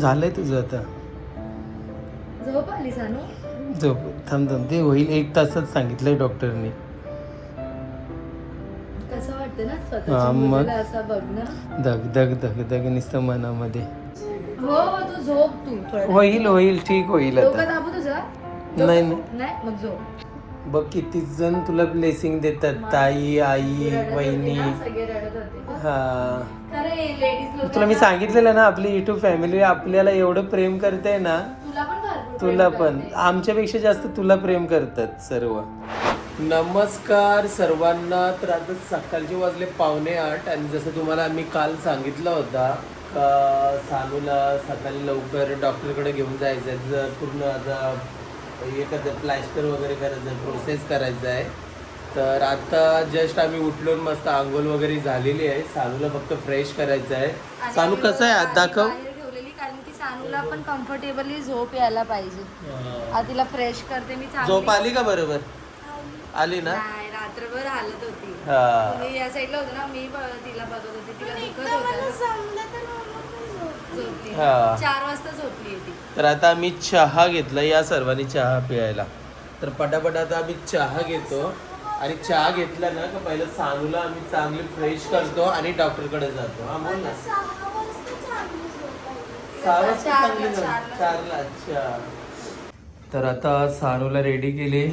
झालंय तुझं आता. झोप आली सानू. झोप. थांब ते होईल 1 तासात सांगितलंय डॉक्टरनी. कसं वाटतं ना हा, स्वतःच्या मग? मुलीला असं बघणं. धग धग धग धग नुसतं मनामध्ये. हो तू झोप तू थोडं. होईल ठीक होईल डोकं आता. दाबू तुझं. नाही नाही मग झोप. बघ किती जण तुला ब्लेसिंग देतात. ताई, आई, वहिनी. सगळे रडत होते. हा, खरं लेडीज तुला मी सांगितलेलं ना आपली युट्यूब फॅमिली आपल्याला एवढं प्रेम करते ना. तुला पण भरपूर तुला प्रेम पण करते. आमच्यापेक्षा जास्त तुला प्रेम करतात सर्व. नमस्कार सर्वांना. तर आता सकाळचे वाजले 7:45 आणि जसं तुम्हाला आम्ही काल सांगितलं होता का सानूला सकाळी लवकर डॉक्टरकडे घेऊन जायचं आहे. जर पूर्ण आता एखादं प्लॅस्टर वगैरे करायचं प्रोसेस करायचं आहे. तर आता जस्ट आम्ही उठलो मस्त आंघोळ वगैरे झालेली आहे. सानूला फक्त फ्रेश करायचं आहे. आणि सानू कसं आहे आज दाखव. बाहेर ठेवलेली कारण की सानूला पण कम्फर्टेबली झोप यायला पाहिजे. आज तिला फ्रेश करते मी चांगली. झोप आली का बरोबर. आली ना. नाही रात्रभर हालत होती. हा. तुम्ही या साईडला होतो ना मी तिला बघत होती. तिला दुखत होतं. झोपली. हा. 4 वाजता झोपली ती. तर आता आम्ही चहा घेतला. या सर्वांनी चहा प्यायला. तर पटापट आता आम्ही चहा घेतो आणि चहा घेतला ना का पहिलं सानूला आम्ही चांगली फ्रेश करतो आणि डॉक्टरकडे जातो. हा बोल ना. 6 वाजता चांगली झाली. 4ला. अच्छा. तर आता सानूला रेडी केले.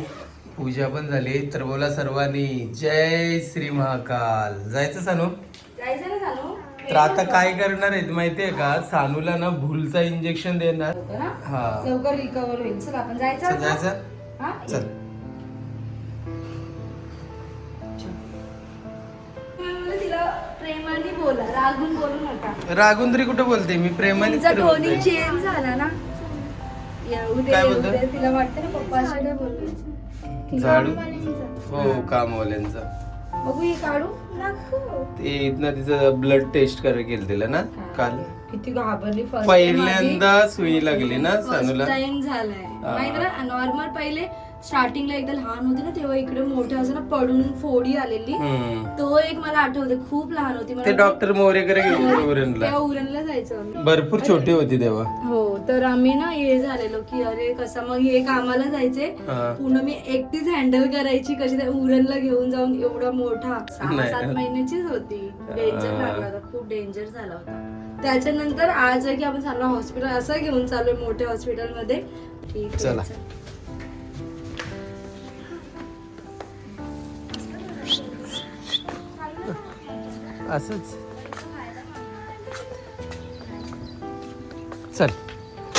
पूजा पण झाली. तर बोला सर्वांनी जय श्री महाकाल. जायचं सानू. जायचं ना सानू. तर आता काय करणार आहेत माहितीये का. सानूला ना भूलचा इंजेक्शन देणार. होतं ना? हा. लवकर रिकवर होईल. चल आपण जायचं चल आता? जायचं. हा? चल. तिला प्रेमाने बोला, रागून बोलू नका. रागून तरी कुठं बोलते मी. प्रेमाने तुमचा तरी टोनिंग बोलते. चेंज झाला ना. येऊ दे, काय येऊ बोलतो? दे. तिला वाटतं ना पप्पाशी काय बोलू. झाडू. हो कामवाल्यांचा. बघू हे काढू नको. ते इथनं तिचं ब्लड टेस्ट करायला केलं तिला ना काल. किती घाबरली. पहिल्यांदा सुई लागली ना सानूला. टाइम झालाय माहिती ना. नॉर्मल पहिले स्टार्टिंगला एकदा लहान होते ना तेव्हा इकडे मोठं असं ना पडून फोडी आलेली. तो एक मला आठवते. खूप लहान होती. ते डॉक्टर मोरेकडे गेले उरणला. तेव्हा उरणला जायचं आम्ही. भरपूर छोटी होती तेव्हा. हो तर आम्ही ना हे झालेलो की अरे कसं मग हे कामाला जायचे. हा. पुन्हा मी एकटीच हँडल करायची कशी त्या उरणला घेऊन जाऊन. एवढा मोठा 6-7 महिन्याचीच होती. डेंजर लागला होता. खूप डेंजर झाला होता. त्याच्यानंतर आज आहे की आपण चाललो हॉस्पिटल असं घेऊन चाललोय मोठ्या हॉस्पिटलमध्ये. ठीक आहे चला. असंच. चल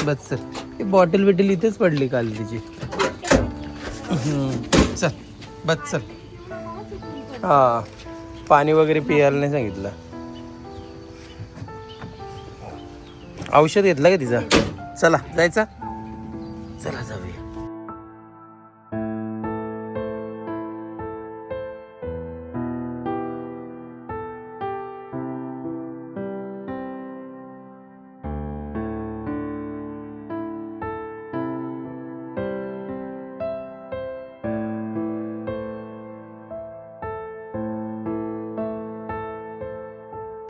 बस चल. ही बॉटल बिटल इथेच पडली काल तिची. चल बस चल. हा पाणी वगैरे पियायला नाही सांगितलं. औषध घेतलं का तिचा. चला जायचा. चला जाऊया.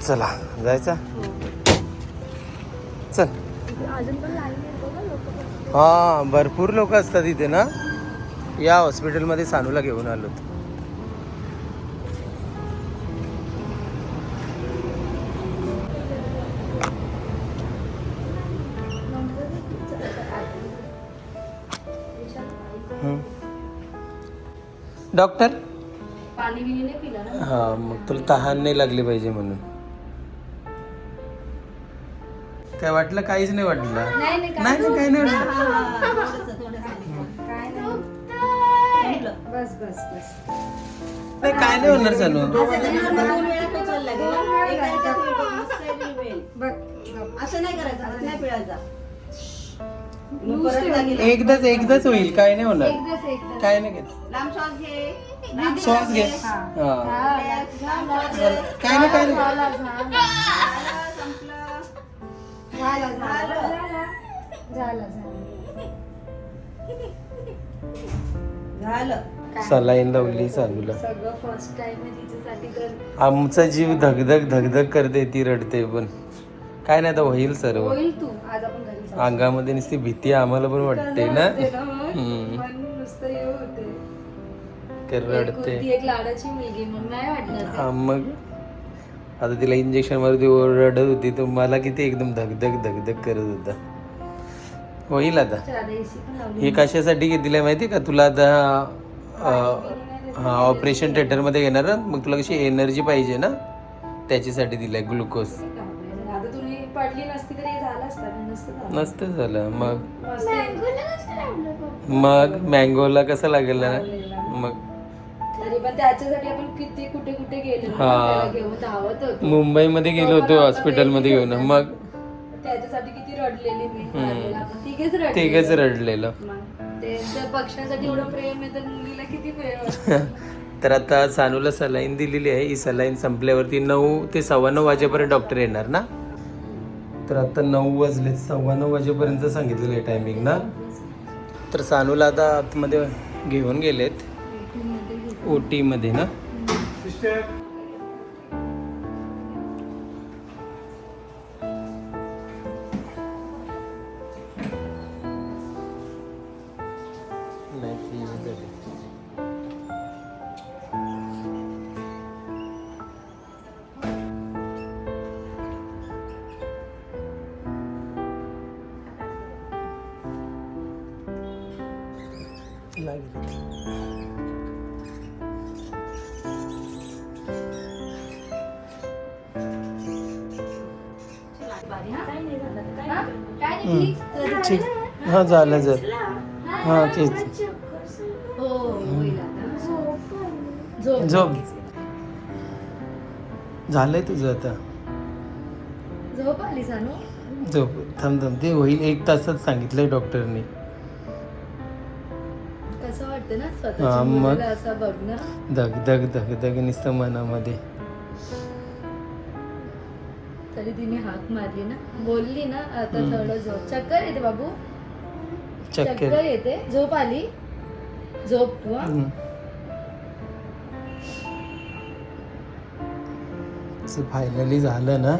चला जायचा. चल. अजून पण लाईन आहे बघा लोक. हा भरपूर लोक असतात इथे ना. या हॉस्पिटलमध्ये सानूला घेऊन आलो. डॉक्टर. पाणी बिणी नाही पिलं ना. हा मग तुला तहान नाही लागली पाहिजे म्हणून. काय वाटलं. काहीच नाही वाटलं. नाही नाही नाही नाही काही नाही वाटलं. काय नाही. बस बस बस. नाही काय नाही होणार सानू. असं नाही करायचं. नाही पिळायचा. एकदाच होईल. काय नाही होणार. काय नाही घेत. लांब श्वास घे. श्वास घे. हा काय नाही काय नाही. सलाईन लावली सानूला. सगळं फर्स्ट टाइम आहे तिच्यासाठी तर. आमचा जीव धगधग धगधग करते. ती रडते पण. काय नाही आता होईल सर्व. होईल तू आज आपण घरी जाऊ. अंगामध्ये नुसती भीती आम्हाला पण वाटते ना. मन नुसतं हे होते. रडते ती एक लाडाची मुलगी म्हणून नाही वाटणार ते. हा, मग आता तिला इंजेक्शन वरती रडत होती तर मला किती एकदम धगधग धगधग करत होता. होईल आता. चला, AC पण लावली. हे कशासाठी घेतलंय माहिती का तुला आता? हा, ऑपरेशन थिएटर मध्ये घेणार ना, मग तुला कशी एनर्जी पाहिजे ना, त्याच्यासाठी दिलाय ग्लुकोज. आता तुम्ही पडली नसती तरी झालं असतं ना, नसतं झालं. नसतं झालं. मग मस्त मग मँगोला कसं लागेल ना. मग तरी पण त्याच्यासाठी आपण किती कुठे कुठे गेलो ना, हा. त्याला घेऊन धावत होतो. मुंबईमध्ये गेलो होतो हॉस्पिटलमध्ये घेऊन. मग त्याच्यासाठी किती रडलेली मी. रडलेलं आपण तिघेच रडलेलो. तिघच रडलेलं. मग ते त्या पक्ष्यांसाठी एवढं प्रेम आहे तर मुलीला किती प्रेम असतं. तर आता सानूला सलाईन दिलेली आहे. ही सलाईन संपल्यावरती 9 ते 9:15 वाजेपर्यंत डॉक्टर येणार ना. तर आता 9 वाजले, 9:15 वाजेपर्यंत सांगितलेलं आहे टायमिंग ना. तर सानूला आता आतमध्ये घेऊन गेलेत OT मध्ये ना. नाही, ती झाली. लागली. ठीक. हा झालं जर. हा तेच. हो, होईल आता. झोप. झोप. झालंय तुझं आता. झोप आली सानू. झोप. थांब ते होईल 1 तासात सांगितलंय डॉक्टरने. कसं वाटतं ना हा, स्वतःच्या मग. मुलीला असं बघणं. धगधग धगधग नुसतं मनामध्ये. तरी तिने हाक मारली ना, बोलली ना आता थोडं झोप. चक्कर येते बाबू, चक्कर येते. झोप आली. झोप तू. फायनली झालं ना.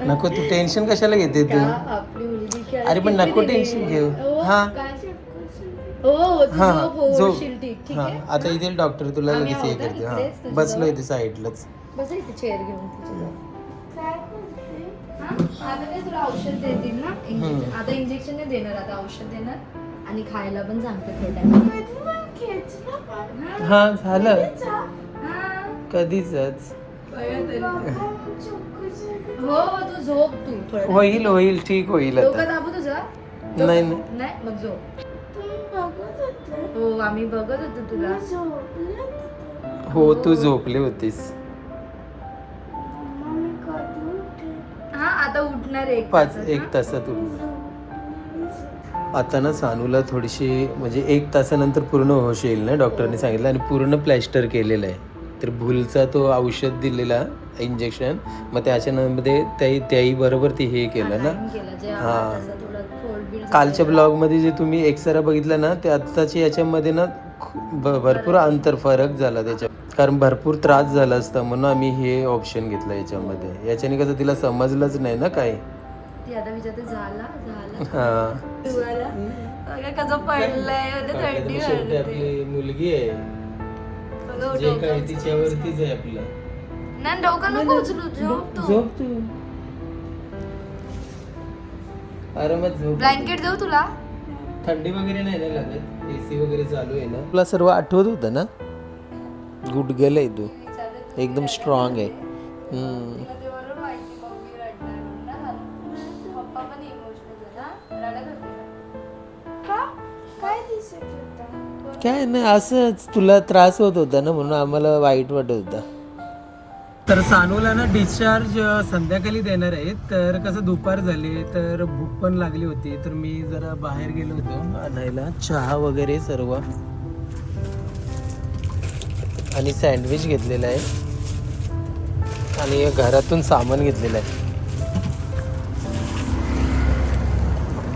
नको तू टेन्शन कशाला घेते तू. आपली मुलगी खेळायला अरे पण नको किती टेन्शन दिली. घेऊ. हो, हा काय? हो, तू हा झोप हो, झोप. होशील ठीक हा आहे. आता इथे डॉक्टर तुला आम्ही लगेच हे आहोत ना, करते. हा इकडेच तुझ्या बसलो जवळ. इथे साईडलाच. बस इथे चेअर घेऊन तिच्या जवळ. हा, आता काय तुला औषध देतील ना इंजेक्शन. आता इंजेक्शन नाही देणार, आता औषध देणार आणि खायला पण सांगते थोड्या. हा झालं कधीच. हो, तू झोप तू थोडं. होईल होईल ठीक होईल डोकं आता. दाबू तुझं. नाही, नाही मग झोप. हो, आम्ही बघत होतो तुला. हो तू झोपली होतीस. हा, आता उठणार 1 1 तासात उठणार. आता ना सानूला थोडीशी म्हणजे 1 तासानंतर पूर्ण होश येईल ना डॉक्टरने सांगितलं. आणि पूर्ण प्लॅस्टर केलेलं आहे. तर भूलचा तो औषध दिलेला इंजेक्शन, मग त्याच्यामध्ये त्याही बरोबर ती हे केलं ना. हा. कालच्या ब्लॉगमध्ये जे तुम्ही एक्सरा बघितला ना, ते आत्ताच्या याच्यामध्ये ना भरपूर अंतर फरक झाला त्याच्या. कारण भरपूर त्रास झाला असता म्हणून आम्ही हे ऑप्शन घेतलं याच्यामध्ये. याच्याने कसं तिला समजलंच नाही ना काय. ती आता विचारते झाला हा कसं पडलंय थंडी शेवटी आपली मुलगी आहे, जे काय तिच्यावरतीच आहे आपलं. नाही, डोकं नको उचलू. झोप तू. झोप तू आरामात झोप. ब्लँकेट देऊ तुला. थंडी वगैरे नाही ना लागत, AC वगैरे चालू आहे ना. तुला सर्व आठवत होतं ना. गुड गर्ल आहे तू, एकदम स्ट्रॉंग आहे. काय नाही असंच तुला त्रास होत होता ना म्हणून आम्हाला वाईट वाटत होता. तर सानूला ना डिस्चार्ज संध्याकाळी देणार आहेत. तर कसं दुपार झाली तर भूक पण लागली होती, तर मी जरा बाहेर गेलो होतो आणायला चहा वगैरे सर्व, आणि सँडविच घेतलेला आहे आणि घरातून सामान घेतलेलं आहे.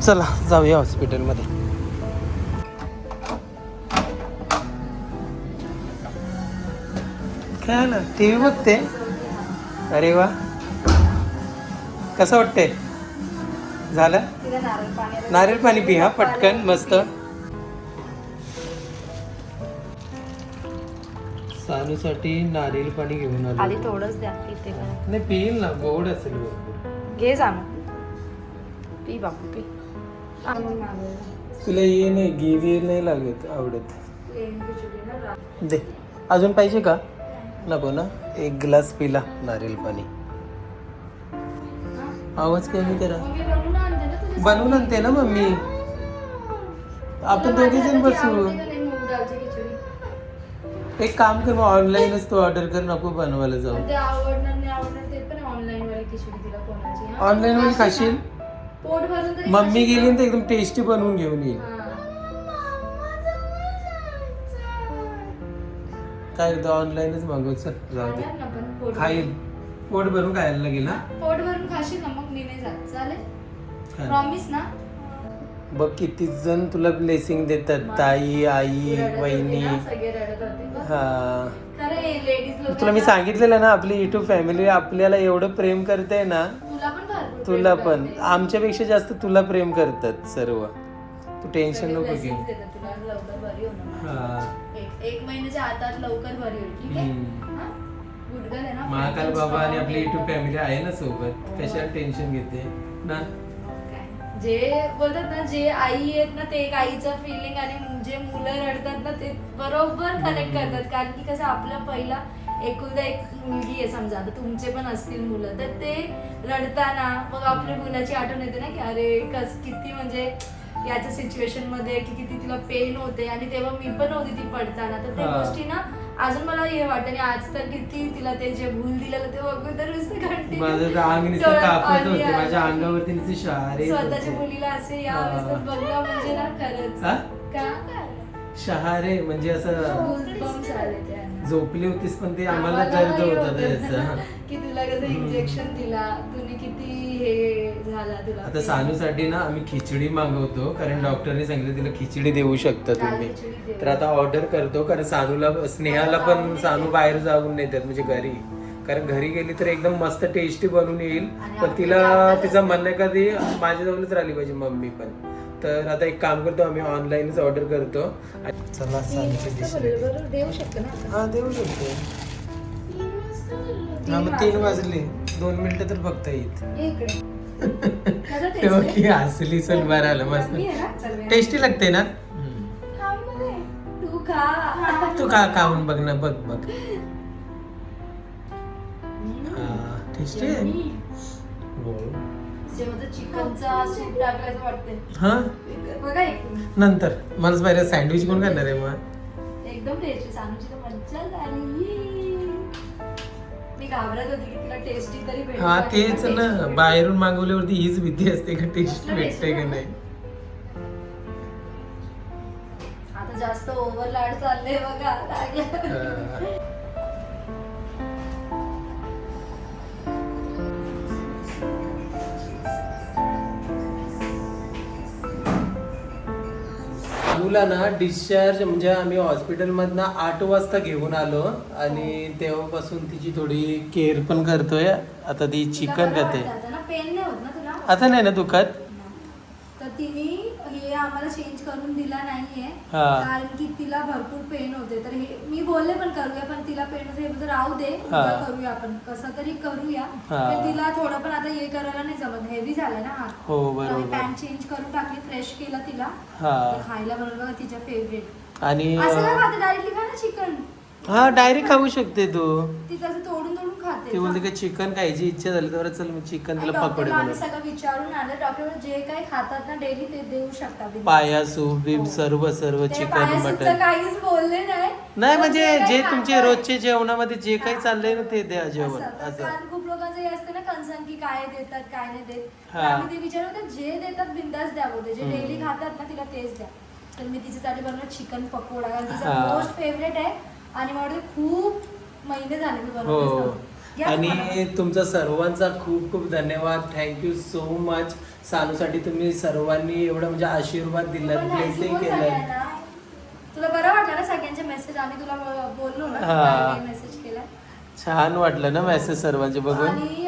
चला जाऊया हॉस्पिटलमध्ये. काय आलं, TV बघते. अरे वा, कसं वाटतंय? झालं? तिला नारळ पाणी नारळ पाणी पी हा पटकन मस्त. सानूसाठी नारळ पाणी घेऊन आधी आलो. थोडंच द्या इथे नाही पिईल ना, गोड असेल भरपूर. घे जाणू पी बापू पी. तुला ये नाही गिवी नाही लागत आवडत. दे अजून पाहिजे का? नको ना, एक ग्लास पिला नारळ पाणी. आवाज कमी करा. बनवून आणते ना मम्मी. आपण दोघे जण बसू. एक काम कर, मग ऑनलाईनच तो ऑर्डर कर, नको बनवायला जाऊ. ऑनलाईन मध्ये खाशील? मम्मी गेली ना तर एकदम टेस्टी बनवून घेऊन येईल. काय होतं, ऑनलाईनच मागव. चल जाऊ दे, खाईल. पोट भरून खायला लागेल ना. पोट भरून खाशील ना, मग मी नाही जात. चालेल, प्रॉमिस ना. बघ किती जण तुला ब्लेसिंग देतात, ताई, आई, वहिनी. सगळे रडत होते. हा, खरं लेडीज लोक तुला मी सांगितलेलं ना, आपली युट्यूब फॅमिली आपल्याला एवढं प्रेम करते ना. तुला पण भरपूर तुला प्रेम पण करते. आमच्यापेक्षा जास्त तुला प्रेम करतात सर्व. तू टेन्शन सगळे नको घेऊ. blessings देतात तुला, लवकर बरी होणार. हा. एक महिन्याच्या आतात लवकर बरी होईल. ठीक आहे. हम्म. हा? Good girl आहे ना. महाकाल बाबा आणि आपली युट्यूब फॅमिली आहे ना सोबत, कशाला टेन्शन घेते ना. काय? जे बोलतात ना, जे आई आहेत ना, ते एक आईचं फिलिंग आणि जे मुलं रडतात ना, ते बरोबर कनेक्ट करतात. कारण की कसं आपलं पहिला एकुलता एक मुलगी आहे समजा, आता तुमचे पण असतील मुलं, तर ते रडताना मग आपल्या मुलाची आठवण येते ना, की अरे किती म्हणजे याच्या सिच्युएशन मध्ये की किती तिला पेन होते. आणि तेव्हा मी पण होती ती पडताना, तर त्या हा. गोष्टी ना अजून मला हे वाटतं. आणि आज तर किती तिला ते जे भूल दिलेलं ते बघून तर नुसतं कंटिन्यू माझं तर अंग नुसतं डोळ्यात कापत पाणी होते, आलं. माझ्या अंगावरती नुसते शहारे येत स्वतःच्या होते. मुलीला असे या हा. अवस्थेत बघणं म्हणजे ना खरंच हा? का शहारे म्हणजे असं Goosebumps आले त्यांना. झोपली होतीस पण ते आम्हाला दर्द हे होता होतं त्याचा. ना, की तुला कसं इंजेक्शन दिला, तुम्ही किती हे झाला तुला. आता सानूसाठी ना आम्ही खिचडी मागवतो, कारण डॉक्टरने सांगितलं तिला खिचडी देऊ शकता तुम्ही. खिचडी देऊ. तर आता ऑर्डर करतो, कारण सानूला स्नेहाला पण सानू बाहेर जाऊन नेतात म्हणजे घरी. कारण घरी गेली तर एकदम मस्त टेस्टी बनवून येईल. पण तिला तिचं म्हणणं कधी माझ्याजवळच राहिली पाहिजे मम्मी पण. तर आता एक काम करतो, आम्ही ऑनलाईनच ऑर्डर करतो. चला सानूची डिश रेडी. बरोबर देऊ शकतो ना. हा देऊ शकतो. हा मग 3 वाजले, 2 मिनिटं तर फक्त येत. ये इकडे. कसं taste तेव्हा आहे? की हसली चल बरं आलं मस्त. मी आहे ना, चल मी आहे. टेस्टी लागते ना. खा बरे. तू खा. तू का खाऊन बघ ना, बघ बघ. टेस्टी आहे. Yummy. हो. त्याच्यामध्ये चिकनचा सूप टाकल्याचं वाटते. हा बघा एक मिनिट. नंतर मलाच पाहिजे सँडविच कोण करणार आहे मग. एकदम टेस्टी. सानूची तर मज्जा झाली. मी घाबरत होती की तिला टेस्टी तरी भेटेल. हा तेच पण ना, tasty बाहेरून मागवल्यावरती हीच भीती असते का टेस्ट कसलं भेटते tasty का ना? नाही. आता जास्त ओव्हरलाड चाललंय बघा लागलं. हा. मुला ना डिस्चार्ज म्हणजे आम्ही हॉस्पिटलमधनं 8 वाजता घेऊन आलो आणि तेव्हापासून तिची थोडी केअर पण करतोय. आता ती चिकन खाते. पेन नाही होत ना तुला? आता नाही ना दुखत. तर तिने हे आम्हाला चेंज करून दिला नाहीये, हा. कारण की तिला भरपूर पेन होते. तर हे मी बोलले पण करूया, पण तिला पेन होते, हे बोलते राहू दे, हा. उद्या करूया आपण, कसं तरी करूया. हा. पण तिला थोडं पण आता हे करायला नाही जमत, हेवी झालाय ना हात. हो बरोबर. पॅन्ट चेंज करून टाकली, फ्रेश केला तिला. हा. ते खायला बनवलं बघा तिच्या फेवरेट. आणि असं काय खाते डायरेक्टली खा ना चिकन. हा डायरेक्ट खाऊ शकते तू. ती तसं तोडून तोडून खाते. ती बोलते की चिकन खायची इच्छा झाली तर चल मी चिकन तिला पकोडे डॉक्टरला आम्ही बनव. सगळं विचारून आलं, डॉक्टर जे काही खातात ना डेली ते देऊ शकता बिनधास्त. पाया सूप बीप हो. सर्व ते चिकन पायासूपचं मटन. काहीच बोलले नाही. नाही पण म्हणजे काही जे खातात. तुमचे रोजचे जेवणामध्ये जे काही चाललंय ना ते द्या जेवण असं. तर असं. कारण खूप लोकांचं हे असतं ना कन्सर्न की काय देतात काय नाही देत. तर हा. आम्ही ते विचारलं होतं, जे देतात बिंदास द्या बोलते, जे हम्म. डेली खातात ना तिला तेच द्या. तर मी तिच्यासाठी बनवलं चिकन पकोडा, कारण तिचा हा. मोस्ट फेवरेट आहे. आणि मला वाटतं खूप महिने झाले मी हो बनवते. आणि तुमचा सर्वांचा खूप खूप धन्यवाद. Thank you so much. सानूसाठी तुम्ही सर्वांनी एवढं म्हणजे आशीर्वाद दिला, ब्लेसिंग केलं. तुला बरं वाटलं ना सगळ्यांचे मेसेज, आम्ही तुला बोललो ना हा. मेसेज केला. छान वाटलं ना मेसेज सर्वांचे बघून. आणि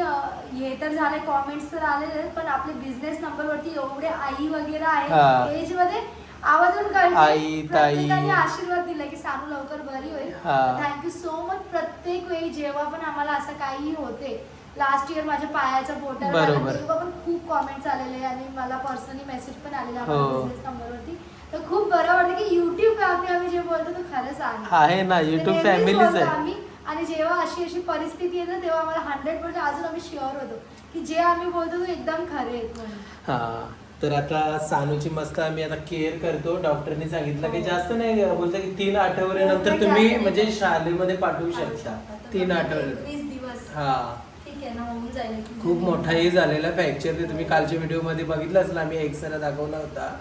हे तर झाले, कॉमेंट्स तर आलेले, पण आपले बिझनेस नंबर वरती एवढे आई वगैरे हा. आहे एज मध्ये आवाजून कळते. आई, ताई. प्रत्येकाने आशीर्वाद दिला की सानू लवकर बरी होईल. हा. Thank you so much. प्रत्येक वेळी जेव्हा पण आम्हाला असं काही होते, लास्ट इयर माझ्या पायाच्या बोटावर बरोबर. तेव्हा पण खूप कॉमेंट्स आलेले आणि मला पर्सनली मेसेज पण आलेला हो. बिझनेस नंबर वरती. तर खूप बरं वाटतं की युट्यूब आम्ही जे बोलतो तो खरंच आहे ना, युट्यूब ते नेहमीच फॅमिलीच बोलतो आहे. आम्ही. आणि जेव्हा अशी परिस्थिती येते तेव्हा आम्हाला 100% अजून आम्ही शुअर होतो की जे आम्ही बोलतो ते एकदम खरे आहेत म्हणून. हा, तर आता सानूची मस्त आम्ही आता केअर करतो. डॉक्टरने सांगितलं की जास्त नाही, बोलतं की 3 आठवड्यानंतर तुम्ही म्हणजे शाळेमध्ये पाठवू शकता. 3 आठवडे. 20 दिवस. हा, ठीक आहे ना, होऊन जाईल. खूप मोठा हे झालेला फ्रॅक्चर. ते तुम्ही कालच्या व्हिडिओमध्ये बघितलं असेल, आम्ही एक्सरे दाखवला होता.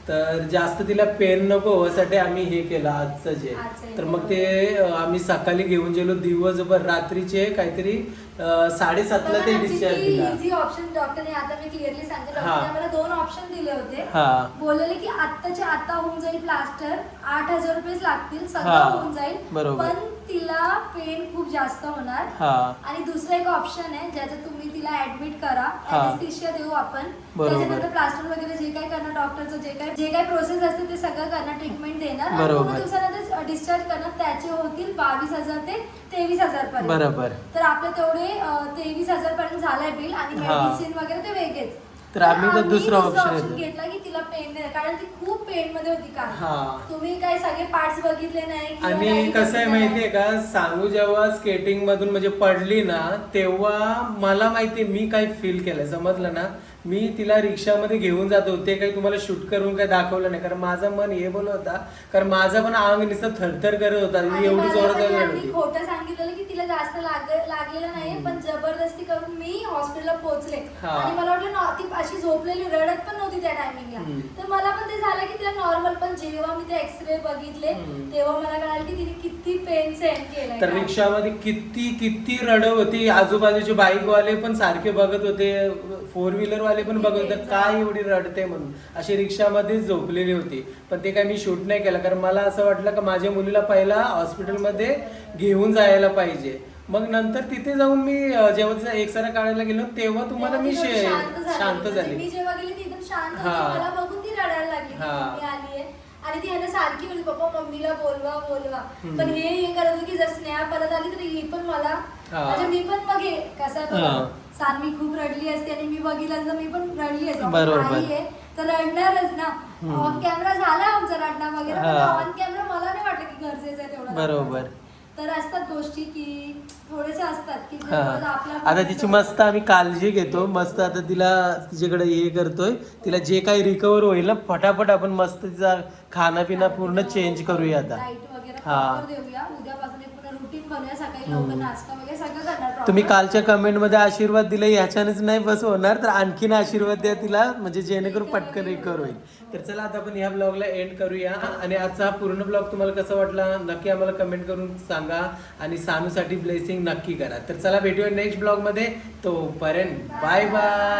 तर जास्त तिला पेन नको होण्यासाठी आम्ही हे केलं आजचं जे. तर मग ते आम्ही सकाळी घेऊन गेलो दिवसभर, रात्रीचे काहीतरी 7:30ला ते डिस्चार्ज दिला. इझी ऑप्शन डॉक्टरने, आता मी क्लिअरली सांगते, हा. डॉक्टरने आम्हाला 2 ऑप्शन दिले होते. हा. बोललेले की आत्ताच्या आता होऊन जाईल प्लास्टर, 8,000 रुपये लागतील, सगळं हा. होऊन जाईल. बरोबर. पण तिला पेन खूप जास्त होणार. हा. आणि दुसरं एक ऑप्शन आहे ज्याच्यात तुम्ही तिला ऍडमिट करा, हा. एनेस्थीशिया देऊ आपण. बरोबर. त्याच्यानंतर प्लास्टर वगैरे जे काय करणार डॉक्टरचं, जे काय प्रोसेस असते ते सगळं करणार, ट्रीटमेंट देणार आणि बरोबर. 2 दिवसानंतर डिस्चार्ज करणार. त्याचे होतील 22,000 ते 23,000 पर्यंत. बरोबर. तर आपले तेवढे 23,000 पर्यंत झालंय बिल आणि हा. मेडिसिन वगैरे ते वेगळेच. तर आम्ही तर दुसरा ऑप्शन घेतला की तिला पेन नाही, कारण ती खूप पेन मध्ये होती का. हा. तुम्ही काय सगळे पार्ट्स बघितले नाही किंवा आणि काही कसं आहे बघितलं माहितीये का, सानू जेव्हा स्केटिंग मधून म्हणजे पडली ना, तेव्हा मला माहितीये मी काय फील केलं, समजलं ना. मी तिला रिक्षामध्ये घेऊन जातो, ते काही तुम्हाला शूट करून काही दाखवलं नाही, कारण माझं मन हे बोलत होता, कारण माझं पण अंग नुसतं थरथर करत होता. आणि एवढी मला जोरात पण रडत यांनी होती. खोटं सांगितलेलं की तिला जास्त लागलेलं नाही, पण जबरदस्ती करून मी हॉस्पिटलला पोहोचले. हा. आणि मला वाटलं ना ती अशी झोपलेली, रडत पण नव्हती त्या टायमिंगला. तर मला पण ते झालं की तिला नॉर्मल, पण जेव्हा मी ते एक्सरे बघितले तेव्हा मला कळालं की तिने किती पेन सहन केलाय. तर रिक्षामध्ये किती रडत होती. आजूबाजूचे बाईकवाले पण सारखे बघत होते, 4 व्हीलर वाले पण बघत होते, काय एवढी रडते म्हणून. अशी रिक्षामध्येच झोपलेली होती. पण ते काय मी शूट नाही केलं, कारण मला असं वाटलं की माझ्या मुलीला पहिला हॉस्पिटलमध्ये घेऊन जायला पाहिजे. मग नंतर तिथे जाऊन मी जेव्हा तिचा एक्सरे काढायला गेलो तेव्हा तुम्हाला मी शांत झाली. मी जेव्हा गेली ती एकदम शांत होती. हा. मला बघून ती रडायला लागली की हा. मम्मी आलीये. आणि ती ह्याला सारखी बोलली पप्पा मम्मीला बोलवा. पण हे करत होती की जर स्नेहा परत आली तर ही पण मला, म्हणजे मी पण मग कसं सानवी खूप रडली असते आणि मी बघितलं तर मी पण रडली असते. बरोबर. आई आहे तर रडणारच ना. ऑन कॅमेरा झाला आमचा रडणं वगैरे, पण ऑन कॅमेरा मला नाही वाटलं की गरजेचं आहे तेवढं. बरोबर. तर असतात गोष्टी की थोडेसे असतात की आता तिची मस्त आम्ही काळजी घेतो. मस्त आता तिला तिच्याकडे हे करतोय, तिला जे काही रिकवर होईल ना फटाफट आपण मस्त तिचा खानापिना पूर्ण चेंज करूया आता. लाईट वगैरे हा. प्रॉपर देऊया. उद्यापासून एक पुन्हा रुटीन बनवूया, सकाळी लवकर नाश्ता वगैरे सगळं करणार proper. तुम्ही कालच्या कमेंट मध्ये आशीर्वाद दिला, ह्याच्यानेच नाही बस होणार, तर आणखीन आशीर्वाद द्या तिला, म्हणजे जेणेकरून पटकन रिकवर होईल. तर चला आता आपण ह्या ब्लॉगला एंड करूया. आणि आजचा पूर्ण ब्लॉग तुम्हाला कसा वाटला नक्की आम्हाला कमेंट करून सांगा. आणि सानूसाठी ब्लेसिंग नक्की करा. तर चला भेटूया नेक्स्ट ब्लॉग मध्ये. तोपर्यंत बाय बाय.